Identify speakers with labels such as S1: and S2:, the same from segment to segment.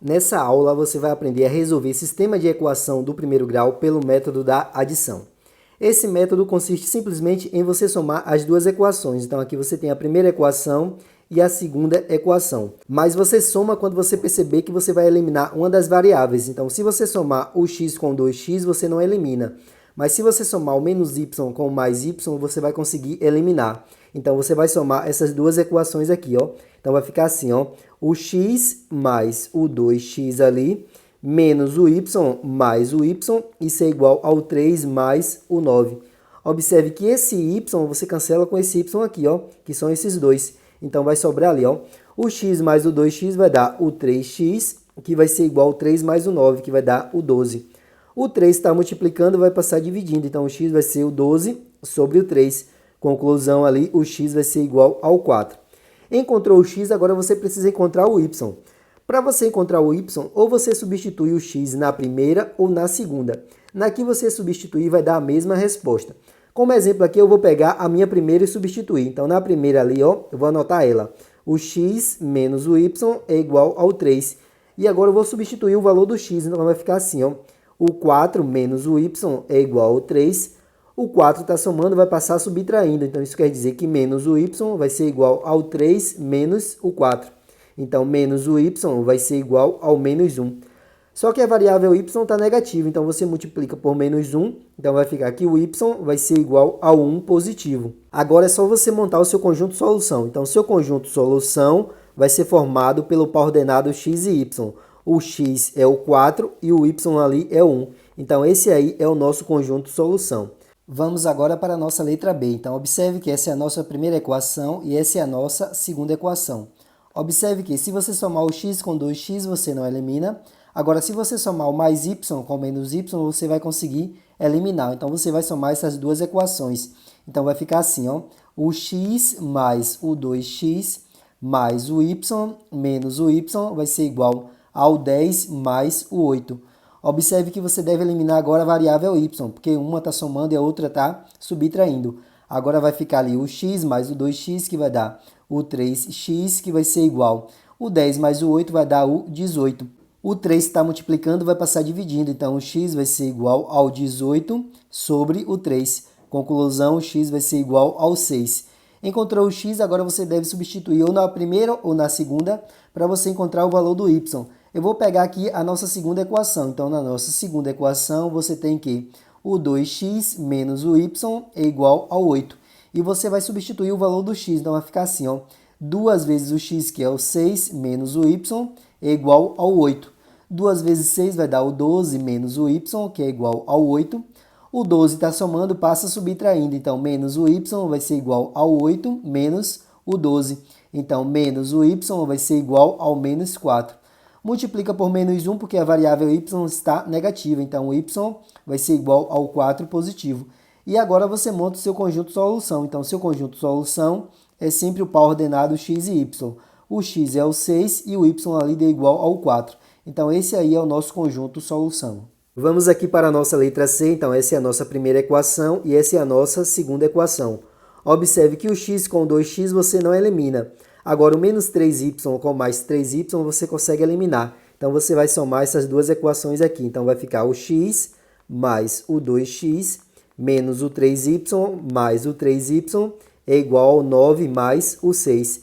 S1: Nessa aula você vai aprender a resolver sistema de equação do primeiro grau pelo método da adição. Esse método consiste simplesmente em você somar as duas equações. Então aqui você tem a primeira equação e a segunda equação. Mas você soma quando você perceber que você vai eliminar uma das variáveis. Então se você somar o x com 2x, você não elimina. Mas se você somar o menos y com mais y, você vai conseguir eliminar. Então você vai somar essas duas equações aqui, ó. Então vai ficar assim, ó, o x mais o 2x ali, menos o y mais o y, isso é igual ao 3 mais o 9. Observe que esse y você cancela com esse y aqui, ó, que são esses dois. Então vai sobrar ali, ó, o x mais o 2x vai dar o 3x, que vai ser igual ao 3 mais o 9, que vai dar o 12. O 3 está multiplicando, vai passar dividindo, então o x vai ser o 12 sobre o 3. Conclusão ali, o x vai ser igual ao 4. Encontrou o x, agora você precisa encontrar o y. Para você encontrar o y, ou você substitui o x na primeira ou na segunda. Na que você substituir vai dar a mesma resposta. Como exemplo aqui, eu vou pegar a minha primeira e substituir. Então, na primeira ali, ó, eu vou anotar ela. O x menos o y é igual ao 3. E agora eu vou substituir o valor do x, então vai ficar assim, ó. O 4 menos o y é igual ao 3. O 4 está somando, vai passar subtraindo. Então, isso quer dizer que menos o y vai ser igual ao 3 menos o 4. Então, menos o y vai ser igual ao menos 1. Só que a variável y está negativa, então você multiplica por menos 1. Então, vai ficar que o y vai ser igual ao 1 positivo. Agora é só você montar o seu conjunto solução. Então, o seu conjunto solução vai ser formado pelo par ordenado x e y. O x é o 4 e o y ali é o 1. Então, esse aí é o nosso conjunto solução. Vamos agora para a nossa letra B. Então, observe que essa é a nossa primeira equação e essa é a nossa segunda equação. Observe que se você somar o x com 2x, você não elimina. Agora, se você somar o mais y com menos y, você vai conseguir eliminar. Então, você vai somar essas duas equações. Então, vai ficar assim, ó. O x mais o 2x mais o y menos o y vai ser igual ao 10 mais o 8. Observe que você deve eliminar agora a variável y, porque uma está somando e a outra está subtraindo. Agora vai ficar ali o x mais o 2x, que vai dar o 3x, que vai ser igual. O 10 mais o 8 vai dar o 18. O 3 está multiplicando, vai passar dividindo. Então, o x vai ser igual ao 18 sobre o 3. Conclusão, o x vai ser igual ao 6. Encontrou o x, agora você deve substituir ou na primeira ou na segunda para você encontrar o valor do y. Eu vou pegar aqui a nossa segunda equação. Então, na nossa segunda equação, você tem que o 2x menos o y é igual ao 8. E você vai substituir o valor do x. Então, vai ficar assim, ó. 2 vezes o x, que é o 6, menos o y, é igual ao 8. 2 vezes 6 vai dar o 12 menos o y, que é igual ao 8. O 12 está somando, passa subtraindo. Então, menos o y vai ser igual ao 8 menos o 12. Então, menos o y vai ser igual ao menos 4. Multiplica por menos 1, porque a variável y está negativa. Então, o y vai ser igual ao 4 positivo. E agora você monta o seu conjunto solução. Então, seu conjunto solução é sempre o par ordenado x e y. O x é o 6 e o y ali é igual ao 4. Então, esse aí é o nosso conjunto solução. Vamos aqui para a nossa letra C. Então, essa é a nossa primeira equação e essa é a nossa segunda equação. Observe que o x com 2x você não elimina. Agora, o menos 3y com mais 3y você consegue eliminar. Então, você vai somar essas duas equações aqui. Então, vai ficar o x mais o 2x menos o 3y mais o 3y é igual ao 9 mais o 6.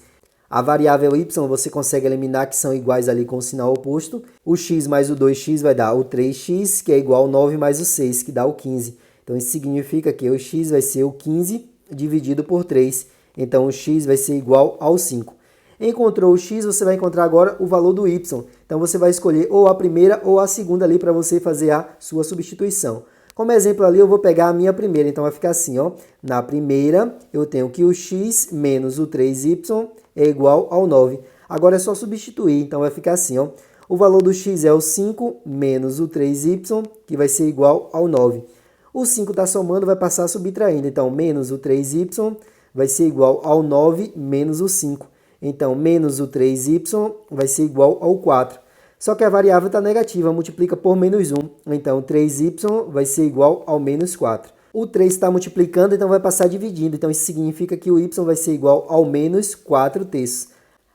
S1: A variável y você consegue eliminar, que são iguais ali com o sinal oposto. O x mais o 2x vai dar o 3x, que é igual ao 9 mais o 6, que dá o 15. Então, isso significa que o x vai ser o 15 dividido por 3. Então, o x vai ser igual ao 5. Encontrou o x, você vai encontrar agora o valor do y. Então, você vai escolher ou a primeira ou a segunda ali para você fazer a sua substituição. Como exemplo ali, eu vou pegar a minha primeira. Então, vai ficar assim, ó. Na primeira, eu tenho que o x menos o 3y é igual ao 9. Agora é só substituir. Então, vai ficar assim, ó. O valor do x é o 5 menos o 3y, que vai ser igual ao 9. O 5 está somando, vai passar subtraindo. Então, menos o 3y vai ser igual ao 9 menos o 5. Então, menos o 3y vai ser igual ao 4. Só que a variável está negativa, multiplica por menos 1. Então, 3y vai ser igual ao menos 4. O 3 está multiplicando, então vai passar dividindo. Então, isso significa que o y vai ser igual ao menos 4 terços.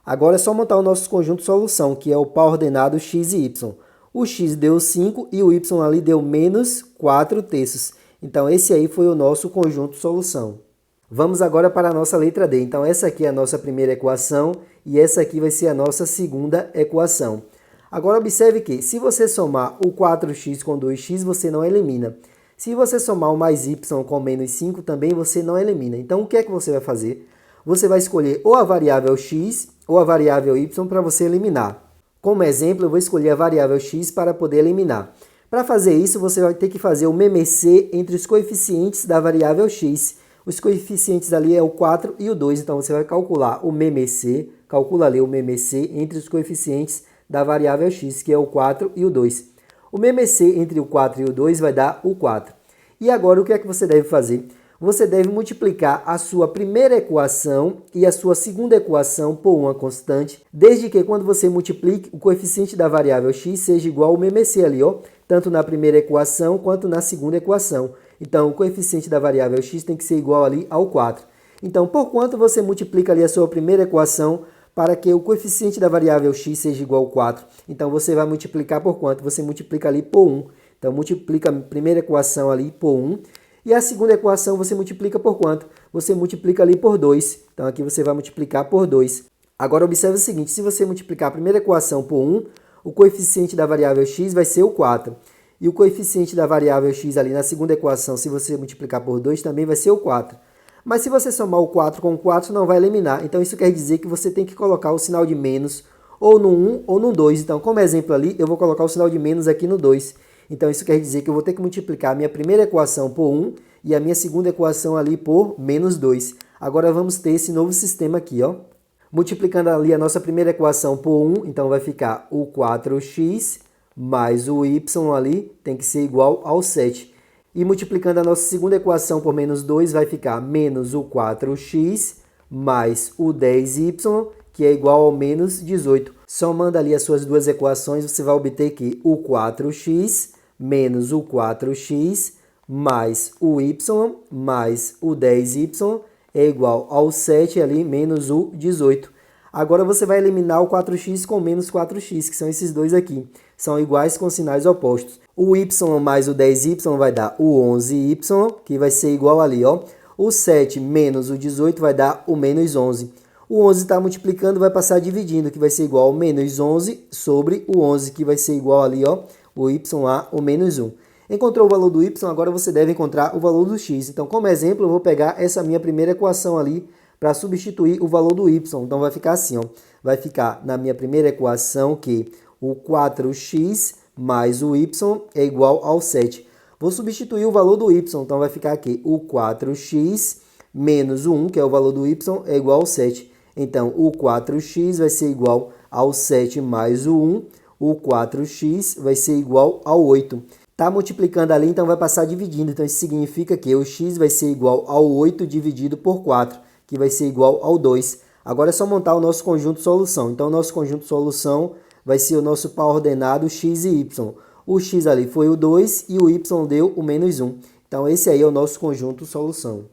S1: Agora é só montar o nosso conjunto de solução, que é o par ordenado x e y. O x deu 5 e o y ali deu menos 4/3. Então, esse aí foi o nosso conjunto de solução. Vamos agora para a nossa letra D. Então, essa aqui é a nossa primeira equação e essa aqui vai ser a nossa segunda equação. Agora, observe que se você somar o 4x com 2x, você não elimina. Se você somar o mais y com menos 5, também você não elimina. Então, o que é que você vai fazer? Você vai escolher ou a variável x ou a variável y para você eliminar. Como exemplo, eu vou escolher a variável x para poder eliminar. Para fazer isso, você vai ter que fazer o MMC entre os coeficientes da variável x. Os coeficientes ali é o 4 e o 2, então você vai calcular o MMC, calcula ali o MMC entre os coeficientes da variável x, que é o 4 e o 2. O MMC entre o 4 e o 2 vai dar o 4. E agora, o que é que você deve fazer? Você deve multiplicar a sua primeira equação e a sua segunda equação por uma constante, desde que quando você multiplique, o coeficiente da variável x seja igual ao MMC ali, ó, tanto na primeira equação quanto na segunda equação. Então, o coeficiente da variável x tem que ser igual ali ao 4. Então, por quanto você multiplica ali a sua primeira equação para que o coeficiente da variável x seja igual ao 4? Então, você vai multiplicar por quanto? Você multiplica ali por 1. Então, multiplica a primeira equação ali por 1. E a segunda equação você multiplica por quanto? Você multiplica ali por 2. Então, aqui você vai multiplicar por 2. Agora, observe o seguinte, se você multiplicar a primeira equação por 1, o coeficiente da variável x vai ser o 4. E o coeficiente da variável x ali na segunda equação, se você multiplicar por 2, também vai ser o 4. Mas se você somar o 4 com o 4, não vai eliminar. Então, isso quer dizer que você tem que colocar o sinal de menos ou no 1 ou no 2. Então, como exemplo ali, eu vou colocar o sinal de menos aqui no 2. Então, isso quer dizer que eu vou ter que multiplicar a minha primeira equação por 1 e a minha segunda equação ali por menos 2. Agora, vamos ter esse novo sistema aqui, ó. Multiplicando ali a nossa primeira equação por 1, então vai ficar o 4x mais o y ali tem que ser igual ao 7. E multiplicando a nossa segunda equação por menos 2, vai ficar menos o 4x mais o 10y, que é igual ao menos 18. Somando ali as suas duas equações, você vai obter que o 4x menos o 4x mais o y mais o 10y é igual ao 7 ali menos o 18. Agora você vai eliminar o 4x com menos 4x, que são esses dois aqui. São iguais com sinais opostos. O y mais o 10y vai dar o 11y, que vai ser igual ali, ó. O 7 menos o 18 vai dar o menos 11. O 11 está multiplicando, vai passar dividindo, que vai ser igual ao menos 11 sobre o 11, que vai ser igual ali, ó, o y a o menos 1. Encontrou o valor do y, agora você deve encontrar o valor do x. Então, como exemplo, eu vou pegar essa minha primeira equação ali para substituir o valor do y. Então, vai ficar assim, ó. Vai ficar na minha primeira equação que o 4x mais o y é igual ao 7. Vou substituir o valor do y, então vai ficar aqui o 4x menos o 1, que é o valor do y, é igual ao 7. Então, o 4x vai ser igual ao 7 mais o 1. O 4x vai ser igual ao 8. Está multiplicando ali, então vai passar dividindo. Então, isso significa que o x vai ser igual ao 8 dividido por 4, que vai ser igual ao 2. Agora é só montar o nosso conjunto de solução. Então, o nosso conjunto de solução vai ser o nosso par ordenado x e y. O x ali foi o 2 e o y deu o menos 1. Então, esse aí é o nosso conjunto de solução.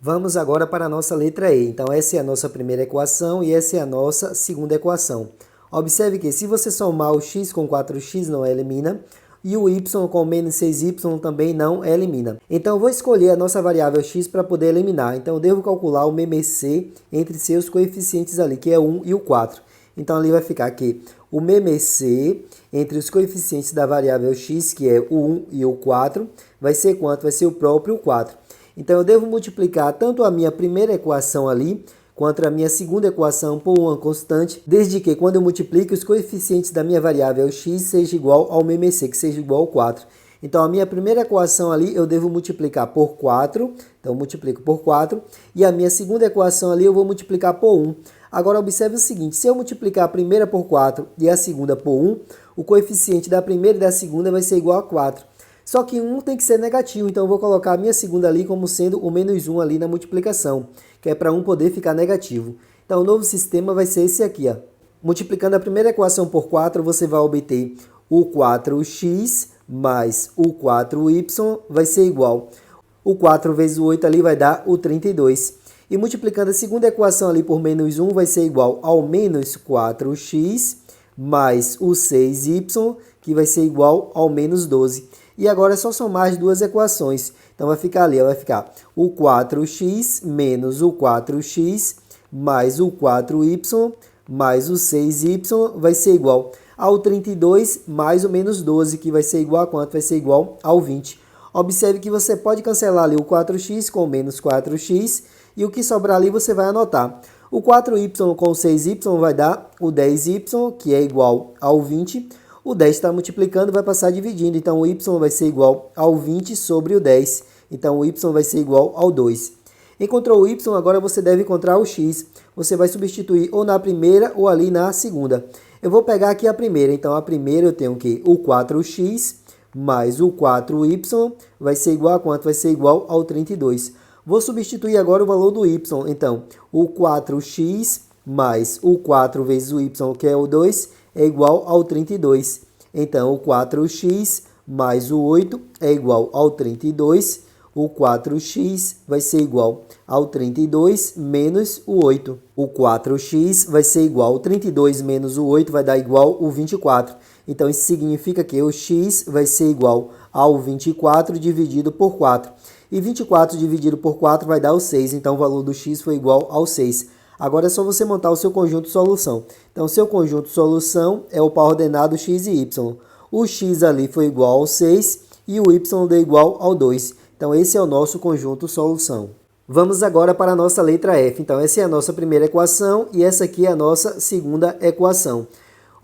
S1: Vamos agora para a nossa letra E. Então, essa é a nossa primeira equação e essa é a nossa segunda equação. Observe que se você somar o x com 4x, não elimina. E o y com menos 6y também não elimina. Então, eu vou escolher a nossa variável x para poder eliminar. Então, eu devo calcular o MMC entre seus coeficientes ali, que é 1 e o 4. Então, ali vai ficar aqui o MMC entre os coeficientes da variável x, que é o 1 e o 4, vai ser quanto? Vai ser o próprio 4. Então, eu devo multiplicar tanto a minha primeira equação ali, quanto a minha segunda equação por uma constante, desde que quando eu multiplique os coeficientes da minha variável x seja igual ao MMC, que seja igual ao 4. Então, a minha primeira equação ali eu devo multiplicar por 4, então eu multiplico por 4, e a minha segunda equação ali eu vou multiplicar por 1. Agora, observe o seguinte, se eu multiplicar a primeira por 4 e a segunda por 1, o coeficiente da primeira e da segunda vai ser igual a 4. Só que 1 tem que ser negativo, então eu vou colocar a minha segunda ali como sendo o menos 1 ali na multiplicação, que é para 1 poder ficar negativo. Então, o novo sistema vai ser esse aqui, ó. Multiplicando a primeira equação por 4, você vai obter o 4x mais o 4y vai ser igual. O 4 vezes o 8 ali vai dar o 32. E multiplicando a segunda equação ali por menos 1 vai ser igual ao menos 4x mais o 6y, que vai ser igual ao menos 12. E agora é só somar as duas equações. Então vai ficar ali, vai ficar o 4x menos o 4x mais o 4y mais o 6y vai ser igual ao 32 mais o menos 12, que vai ser igual a quanto? Vai ser igual ao 20. Observe que você pode cancelar ali o 4x com menos 4x e o que sobrar ali você vai anotar. O 4y com o 6y vai dar o 10y, que é igual ao 20. O 10 está multiplicando, vai passar dividindo. Então, o y vai ser igual ao 20 sobre o 10. Então, o y vai ser igual ao 2. Encontrou o y, agora você deve encontrar o x. Você vai substituir ou na primeira ou ali na segunda. Eu vou pegar aqui a primeira. Então, a primeira eu tenho o quê? O 4x mais o 4y vai ser igual a quanto? Vai ser igual ao 32. Vou substituir agora o valor do y. Então, o 4x mais o 4 vezes o y, que é o 2, é igual ao 32. Então, o 4x mais o 8 é igual ao 32. O 4x vai ser igual ao 32 menos o 8. O 4x vai ser igual ao 32 menos o 8, vai dar igual ao 24. Então, isso significa que o x vai ser igual ao 24 dividido por 4. E 24 dividido por 4 vai dar o 6. Então, o valor do x foi igual ao 6. Agora é só você montar o seu conjunto solução. Então, o seu conjunto solução é o par ordenado x e y. O x ali foi igual ao 6 e o y deu igual ao 2. Então, esse é o nosso conjunto solução. Vamos agora para a nossa letra F. Então, essa é a nossa primeira equação e essa aqui é a nossa segunda equação.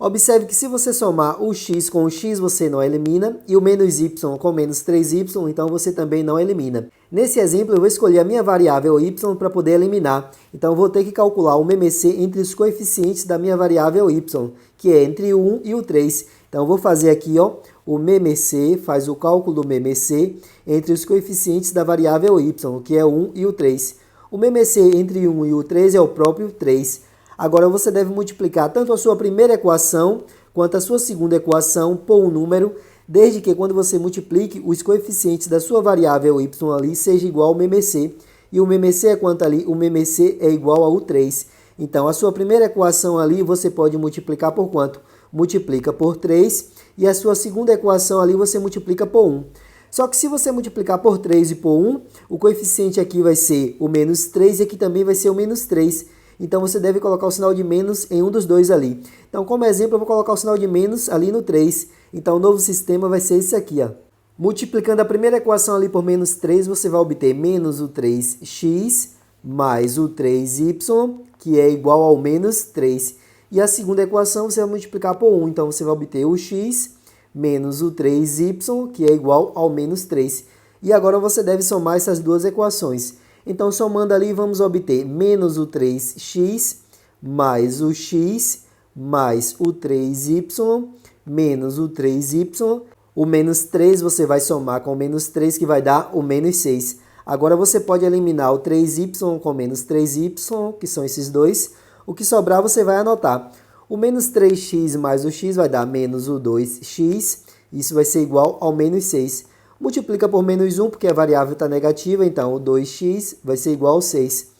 S1: Observe que se você somar o x com o x, você não elimina, e o menos y com menos 3y, então você também não elimina. Nesse exemplo, eu vou escolher a minha variável y para poder eliminar. Então, eu vou ter que calcular o MMC entre os coeficientes da minha variável y, que é entre o 1 e o 3. Então, eu vou fazer aqui, ó, o MMC, faz o cálculo do MMC entre os coeficientes da variável y, que é o 1 e o 3. O MMC entre o 1 e o 3 é o próprio 3. Agora, você deve multiplicar tanto a sua primeira equação quanto a sua segunda equação por um número, desde que quando você multiplique, os coeficientes da sua variável y ali seja igual ao MMC. E o MMC é quanto ali? O MMC é igual ao 3. Então, a sua primeira equação ali você pode multiplicar por quanto? Multiplica por 3. E a sua segunda equação ali você multiplica por 1. Só que se você multiplicar por 3 e por 1, o coeficiente aqui vai ser o menos 3 e aqui também vai ser o menos 3. Então, você deve colocar o sinal de menos em um dos dois ali. Então, como exemplo, eu vou colocar o sinal de menos ali no 3. Então, o novo sistema vai ser esse aqui, ó. Multiplicando a primeira equação ali por menos 3, você vai obter menos o 3x mais o 3y, que é igual ao menos 3. E a segunda equação você vai multiplicar por 1. Então, você vai obter o x menos o 3y, que é igual ao menos 3. E agora você deve somar essas duas equações. Então, somando ali, vamos obter menos o 3x mais o x mais o 3y menos o 3y. O menos 3 você vai somar com o menos 3, que vai dar o menos 6. Agora, você pode eliminar o 3y com menos 3y, que são esses dois. O que sobrar, você vai anotar. O menos 3x mais o x vai dar menos o 2x. Isso vai ser igual ao menos 6. Multiplica por menos 1, porque a variável está negativa, então o 2x vai ser igual ao 6.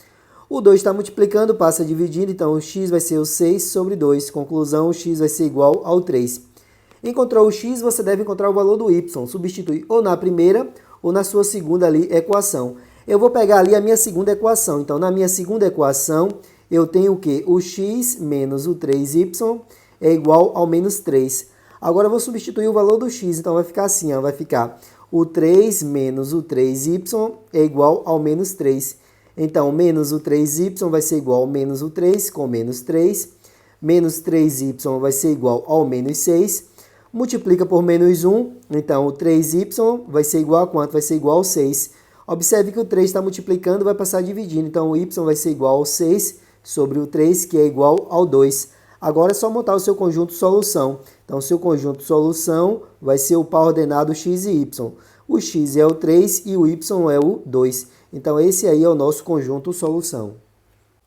S1: O 2 está multiplicando, passa dividindo, então o x vai ser o 6 sobre 2. Conclusão, o x vai ser igual ao 3. Encontrou o x, você deve encontrar o valor do y. Substitui ou na primeira ou na sua segunda ali, equação. Eu vou pegar ali a minha segunda equação. Então, na minha segunda equação, eu tenho o quê? O x menos o 3y é igual ao menos 3. Agora, eu vou substituir o valor do x, então vai ficar assim, ó, vai ficar o 3 menos o 3y é igual ao menos 3. Então, menos o 3y vai ser igual ao menos o 3, com menos 3. Menos 3y vai ser igual ao menos 6. Multiplica por menos 1, então o 3y vai ser igual a quanto? Vai ser igual ao 6. Observe que o 3 está multiplicando, vai passar dividindo. Então, o y vai ser igual ao 6 sobre o 3, que é igual ao 2. Agora é só montar o seu conjunto solução. Então, o seu conjunto solução vai ser o par ordenado x e y. O x é o 3 e o y é o 2. Então, esse aí é o nosso conjunto solução.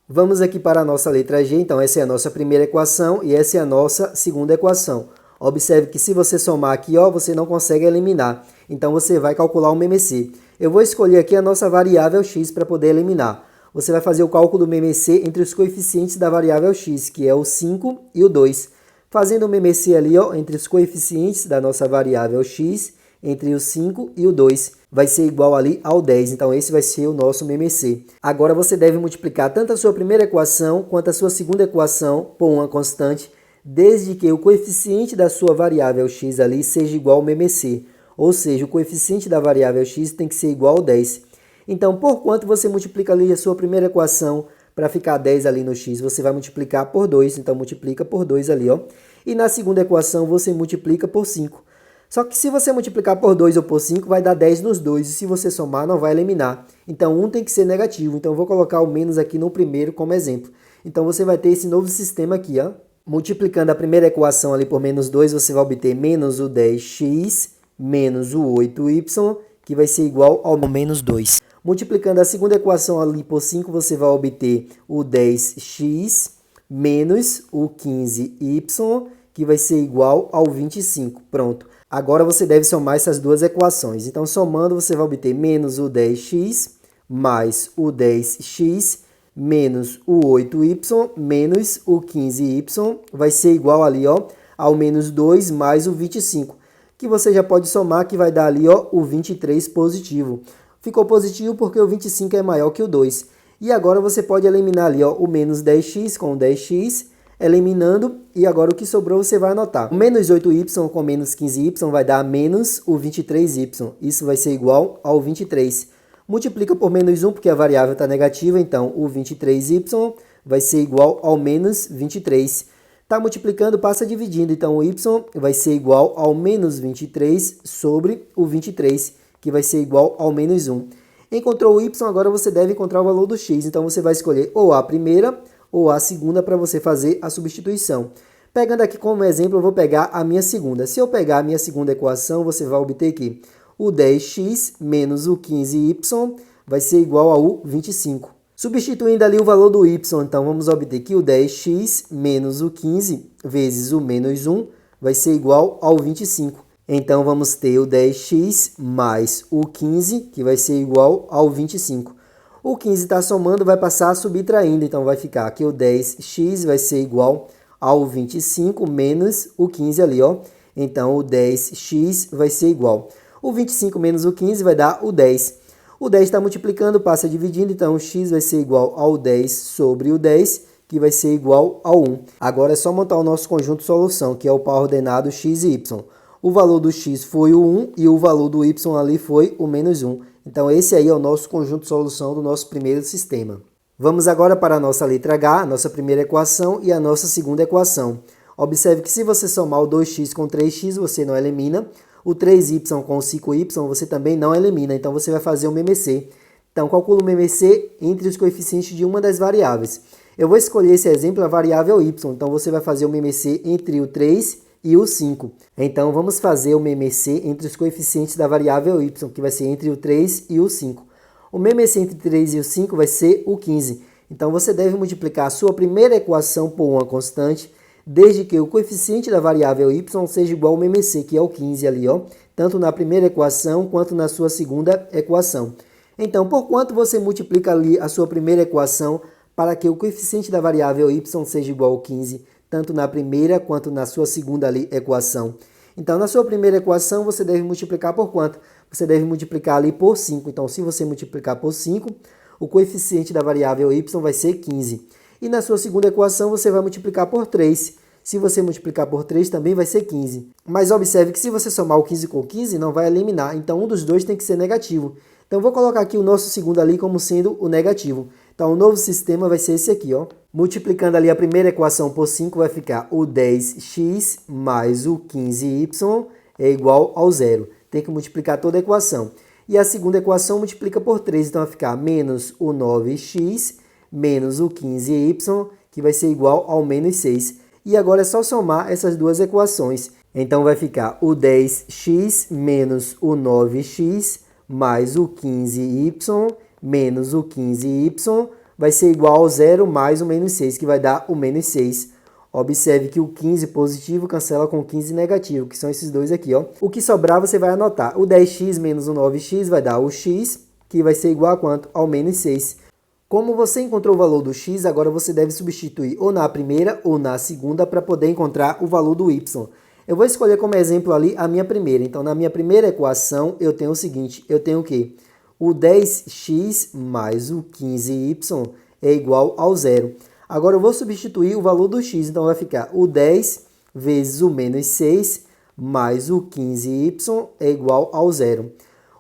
S1: Vamos aqui para a nossa letra G. Então, essa é a nossa primeira equação e essa é a nossa segunda equação. Observe que se você somar aqui, ó, você não consegue eliminar. Então, você vai calcular o MMC. Eu vou escolher aqui a nossa variável x para poder eliminar. você vai fazer o cálculo do MMC entre os coeficientes da variável x, que é o 5 e o 2. Fazendo o MMC ali, ó, entre os coeficientes da nossa variável x, entre o 5 e o 2, vai ser igual ali ao 10. Então, esse vai ser o nosso MMC. Agora, você deve multiplicar tanto a sua primeira equação quanto a sua segunda equação por uma constante, desde que o coeficiente da sua variável x ali seja igual ao MMC. Ou seja, o coeficiente da variável x tem que ser igual ao 10. Então, por quanto você multiplica ali a sua primeira equação para ficar 10 ali no x? Você vai multiplicar por 2. Então, multiplica por 2 ali, ó. E na segunda equação, você multiplica por 5. Só que se você multiplicar por 2 ou por 5, vai dar 10 nos dois. E se você somar, não vai eliminar. Então, um tem que ser negativo. Então, eu vou colocar o menos aqui no primeiro como exemplo. Então, você vai ter esse novo sistema aqui, ó. Multiplicando a primeira equação ali por menos 2, você vai obter menos o 10x menos o 8y, que vai ser igual ao menos 2. Multiplicando a segunda equação ali por 5, você vai obter o 10x menos o 15y, que vai ser igual ao 25. Pronto. Agora você deve somar essas duas equações. Então, somando, você vai obter menos o 10x mais o 10x menos o 8y menos o 15y, vai ser igual ali, ó, ao menos 2 mais o 25, que você já pode somar, que vai dar ali, ó, o 23 positivo. Ficou positivo porque o 25 é maior que o 2. E agora você pode eliminar ali, ó, o menos 10x com o 10x, eliminando, e agora o que sobrou você vai anotar. O menos 8y com menos 15y vai dar menos o 23y. Isso vai ser igual ao 23. Multiplica por menos 1, porque a variável está negativa, então o 23y vai ser igual ao menos 23. Está multiplicando, passa dividindo, então o y vai ser igual ao menos 23 sobre o 23, que vai ser igual ao menos 1. Encontrou o y, agora você deve encontrar o valor do x, então você vai escolher ou a primeira ou a segunda para você fazer a substituição. Pegando aqui como exemplo, eu vou pegar a minha segunda. Se eu pegar a minha segunda equação, você vai obter aqui o 10x menos o 15y vai ser igual ao 25. Substituindo ali o valor do y, então vamos obter que o 10x menos o 15 vezes o menos 1 vai ser igual ao 25. Então vamos ter o 10x mais o 15, que vai ser igual ao 25. O 15 está somando, vai passar subtraindo, então vai ficar que o 10x vai ser igual ao 25 menos o 15 ali, ó. Então o 10x vai ser igual. O 25 menos o 15 vai dar o 10. O 10 está multiplicando, passa dividindo, então o x vai ser igual ao 10 sobre o 10, que vai ser igual ao 1. Agora é só montar o nosso conjunto de solução, que é o par ordenado x e y. O valor do x foi o 1 e o valor do y ali foi o menos 1. Então esse aí é o nosso conjunto de solução do nosso primeiro sistema. Vamos agora para a nossa letra H, a nossa primeira equação e a nossa segunda equação. Observe que se você somar o 2x com 3x, você não elimina. O 3y com 5y você também não elimina, então você vai fazer o MMC. Então, calcula o MMC entre os coeficientes de uma das variáveis. Eu vou escolher esse exemplo, a variável y, então você vai fazer o MMC entre o 3 e o 5. Então, vamos fazer o MMC entre os coeficientes da variável y, que vai ser entre o 3 e o 5. O MMC entre o 3 e o 5 vai ser o 15. Então, você deve multiplicar a sua primeira equação por uma constante, desde que o coeficiente da variável y seja igual ao MMC, que é o 15 ali, ó, tanto na primeira equação quanto na sua segunda equação. Então, por quanto você multiplica ali a sua primeira equação para que o coeficiente da variável y seja igual ao 15, tanto na primeira quanto na sua segunda ali equação? Então, na sua primeira equação, você deve multiplicar por quanto? Você deve multiplicar ali por 5. Então, se você multiplicar por 5, o coeficiente da variável y vai ser 15. E na sua segunda equação, você vai multiplicar por 3. Se você multiplicar por 3, também vai ser 15. Mas observe que se você somar o 15 com 15, não vai eliminar. Então, um dos dois tem que ser negativo. Então, vou colocar aqui o nosso segundo ali como sendo o negativo. Então, o novo sistema vai ser esse aqui, ó. Multiplicando ali a primeira equação por 5, vai ficar o 10x mais o 15y é igual ao zero. Tem que multiplicar toda a equação. E a segunda equação multiplica por 3, então vai ficar menos o 9x menos o 15y, que vai ser igual ao menos 6. E agora é só somar essas duas equações. Então vai ficar o 10x menos o 9x mais o 15y menos o 15y vai ser igual ao zero mais o menos 6, que vai dar o menos 6. Observe que o 15 positivo cancela com o 15 negativo, que são esses dois aqui, ó. O que sobrar você vai anotar. O 10x menos o 9x vai dar o x, que vai ser igual a quanto? Ao menos 6. Como você encontrou o valor do x, agora você deve substituir ou na primeira ou na segunda para poder encontrar o valor do y. Eu vou escolher como exemplo ali a minha primeira. Então, na minha primeira equação, eu tenho o seguinte, eu tenho o quê? O 10x mais o 15y é igual ao zero. Agora, eu vou substituir o valor do x, então vai ficar o 10 vezes o menos 6 mais o 15y é igual ao zero.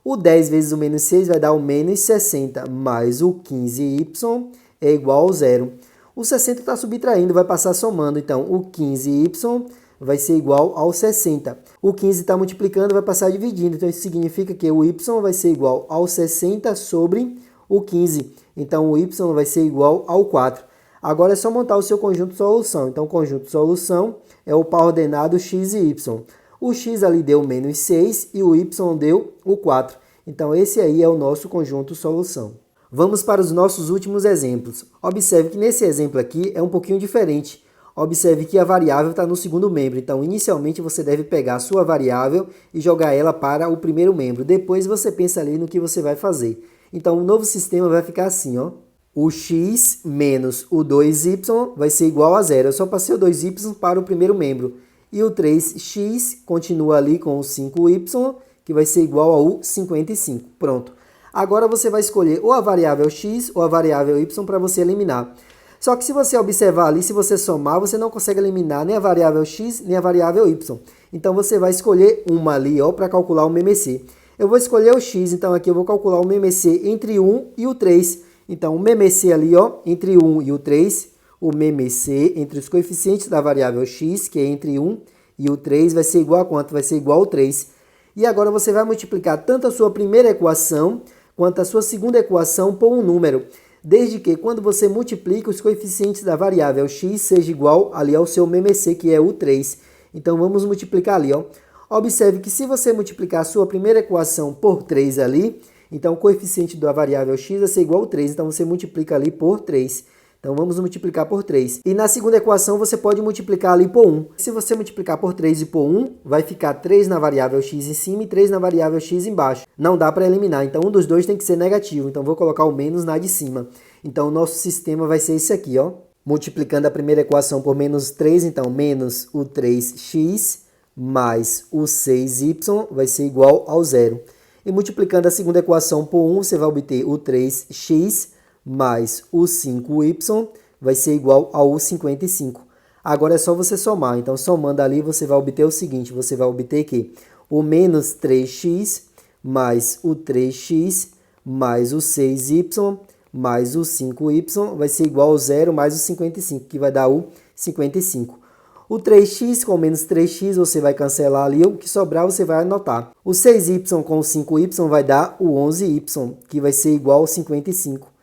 S1: O 10 vezes o menos 6 vai dar o menos 60 mais o 15y é igual ao zero. O 60 está subtraindo, vai passar somando, então o 15y vai ser igual ao 60. O 15 está multiplicando, vai passar dividindo. Então, isso significa que o y vai ser igual ao 60 sobre o 15. Então, o y vai ser igual ao 4. Agora é só montar o seu conjunto de solução. Então, o conjunto de solução é o par ordenado x e y. O x ali deu menos 6 e o y deu o 4. Então, esse aí é o nosso conjunto de solução. Vamos para os nossos últimos exemplos. Observe que nesse exemplo aqui é um pouquinho diferente. Observe que a variável está no segundo membro, então inicialmente você deve pegar a sua variável e jogar ela para o primeiro membro. Depois você pensa ali no que você vai fazer. Então o novo sistema vai ficar assim, ó. O x menos o 2y vai ser igual a zero. Eu só passei o 2y para o primeiro membro. E o 3x continua ali com o 5y, que vai ser igual ao 55. Pronto. Agora você vai escolher ou a variável x ou a variável y para você eliminar. Só que se você observar ali, se você somar, você não consegue eliminar nem a variável x, nem a variável y. Então, você vai escolher uma ali, ó, para calcular o MMC. Eu vou escolher o x, então aqui eu vou calcular o MMC entre 1 e o 3. Então, o MMC ali, ó, entre 1 e o 3, o MMC entre os coeficientes da variável x, que é entre 1 e o 3, vai ser igual a quanto? Vai ser igual ao 3. E agora você vai multiplicar tanto a sua primeira equação, quanto a sua segunda equação por um número. Desde que quando você multiplica os coeficientes da variável x seja igual ali ao seu MMC, que é o 3. Então, vamos multiplicar ali, ó. Observe que se você multiplicar a sua primeira equação por 3 ali, então o coeficiente da variável x vai ser igual ao 3. Então, você multiplica ali por 3. Então, vamos multiplicar por 3. E na segunda equação, você pode multiplicar ali por 1. Se você multiplicar por 3 e por 1, vai ficar 3 na variável x em cima e 3 na variável x embaixo. Não dá para eliminar. Então, um dos dois tem que ser negativo. Então, vou colocar o menos na de cima. Então, o nosso sistema vai ser esse aqui, ó. Multiplicando a primeira equação por menos 3, então, menos o 3x mais o 6y vai ser igual ao zero. E multiplicando a segunda equação por 1, você vai obter o 3x mais o 5y vai ser igual ao 55. Agora é só você somar. Então, somando ali, você vai obter o seguinte. Você vai obter que o menos 3x mais o 3x mais o 6y mais o 5y vai ser igual ao zero mais o 55, que vai dar o 55. O 3x com o menos 3x você vai cancelar ali, o que sobrar você vai anotar. O 6y com o 5y vai dar o 11y, que vai ser igual ao 55.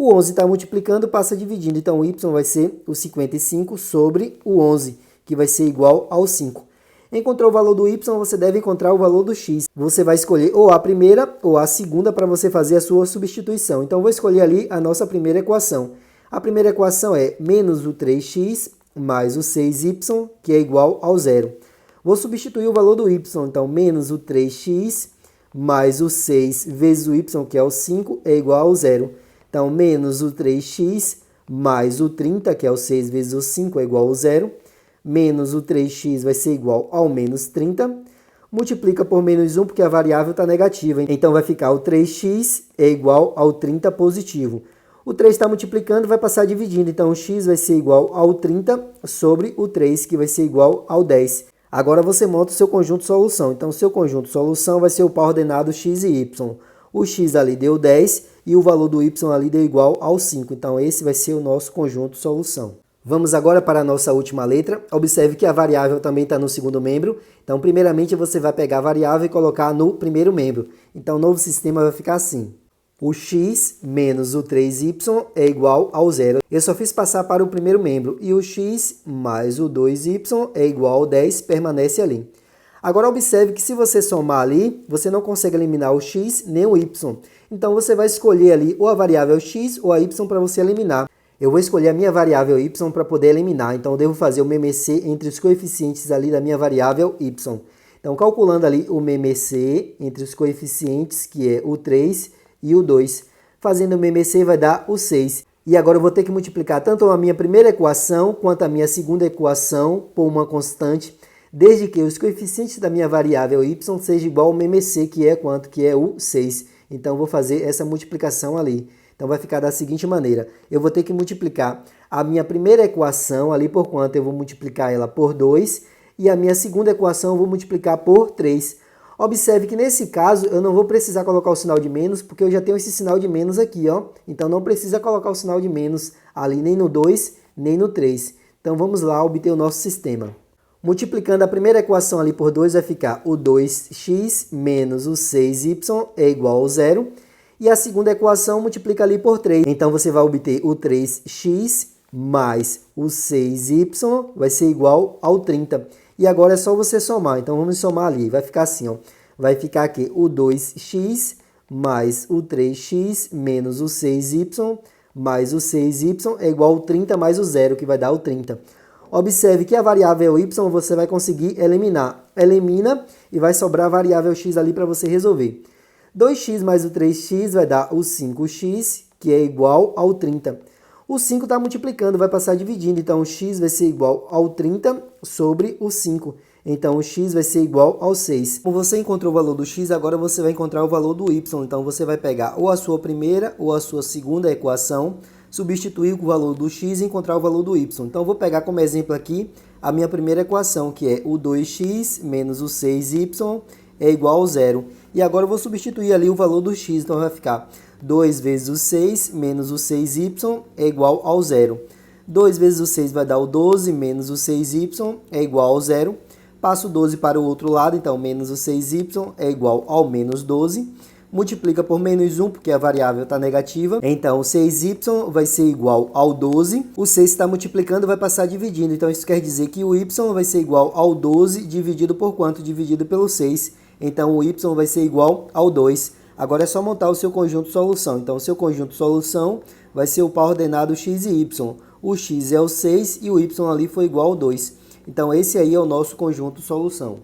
S1: O 11 está multiplicando, passa dividindo. Então, o y vai ser o 55 sobre o 11, que vai ser igual ao 5. Encontrou o valor do y, você deve encontrar o valor do x. Você vai escolher ou a primeira ou a segunda para você fazer a sua substituição. Então, vou escolher ali a nossa primeira equação. A primeira equação é menos o 3x mais o 6y, que é igual ao zero. Vou substituir o valor do y. Então, menos o 3x mais o 6 vezes o y, que é o 5, é igual ao zero. Então, menos o 3x mais o 30, que é o 6 vezes o 5, é igual ao zero. Menos o 3x vai ser igual ao menos 30. Multiplica por menos 1, porque a variável está negativa. Então, vai ficar o 3x é igual ao 30 positivo. O 3 está multiplicando, vai passar dividindo. Então, o x vai ser igual ao 30 sobre o 3, que vai ser igual ao 10. Agora, você monta o seu conjunto de solução. Então, o seu conjunto de solução vai ser o par ordenado x e y. O x ali deu 10 e o valor do y ali deu igual ao 5. Então, esse vai ser o nosso conjunto de solução. Vamos agora para a nossa última letra. Observe que a variável também está no segundo membro. Então, primeiramente, você vai pegar a variável e colocar no primeiro membro. Então, o novo sistema vai ficar assim. O x menos o 3y é igual ao zero. Eu só fiz passar para o primeiro membro. E o x mais o 2y é igual ao 10, permanece ali. Agora, observe que se você somar ali, você não consegue eliminar o x nem o y. Então, você vai escolher ali ou a variável x ou a y para você eliminar. Eu vou escolher a minha variável y para poder eliminar. Então, eu devo fazer o MMC entre os coeficientes ali da minha variável y. Então, calculando ali o MMC entre os coeficientes, que é o 3 e o 2. Fazendo o MMC vai dar o 6. E agora eu vou ter que multiplicar tanto a minha primeira equação quanto a minha segunda equação por uma constante, desde que os coeficientes da minha variável y seja igual ao MMC, que é quanto? Que é o 6. Então, eu vou fazer essa multiplicação ali. Então, vai ficar da seguinte maneira. Eu vou ter que multiplicar a minha primeira equação ali por quanto? Eu vou multiplicar ela por 2. E a minha segunda equação eu vou multiplicar por 3. Observe que nesse caso eu não vou precisar colocar o sinal de menos, porque eu já tenho esse sinal de menos aqui, ó. Então, não precisa colocar o sinal de menos ali nem no 2, nem no 3. Então, vamos lá obter o nosso sistema. Multiplicando a primeira equação ali por 2, vai ficar o 2x menos o 6y é igual ao 0. E a segunda equação multiplica ali por 3. Então, você vai obter o 3x mais o 6y vai ser igual ao 30. E agora é só você somar. Então, vamos somar ali. Vai ficar assim, ó. Vai ficar aqui o 2x mais o 3x menos o 6y mais o 6y é igual ao 30 mais o 0, que vai dar o 30. Observe que a variável y você vai conseguir eliminar. Elimina e vai sobrar a variável x ali para você resolver. 2x mais o 3x vai dar o 5x, que é igual ao 30. O 5 está multiplicando, vai passar dividindo. Então, o x vai ser igual ao 30 sobre o 5. Então, o x vai ser igual ao 6. Como você encontrou o valor do x, agora você vai encontrar o valor do y. Então, você vai pegar ou a sua primeira ou a sua segunda equação, substituir o valor do x e encontrar o valor do y. Então, eu vou pegar como exemplo aqui a minha primeira equação, que é o 2x menos o 6y é igual ao 0. E agora eu vou substituir ali o valor do x, então vai ficar 2 vezes o 6 menos o 6y é igual ao 0. 2 vezes o 6 vai dar o 12 menos o 6y é igual ao 0. Passo o 12 para o outro lado, então menos o 6y é igual ao menos 12. Multiplica por menos 1, porque a variável está negativa. Então, o 6y vai ser igual ao 12. O 6 está multiplicando, vai passar dividindo. Então, isso quer dizer que o y vai ser igual ao 12 dividido por quanto? Dividido pelo 6. Então, o y vai ser igual ao 2. Agora é só montar o seu conjunto solução. Então, o seu conjunto solução vai ser o par ordenado x e y. O x é o 6 e o y ali foi igual ao 2. Então, esse aí é o nosso conjunto solução.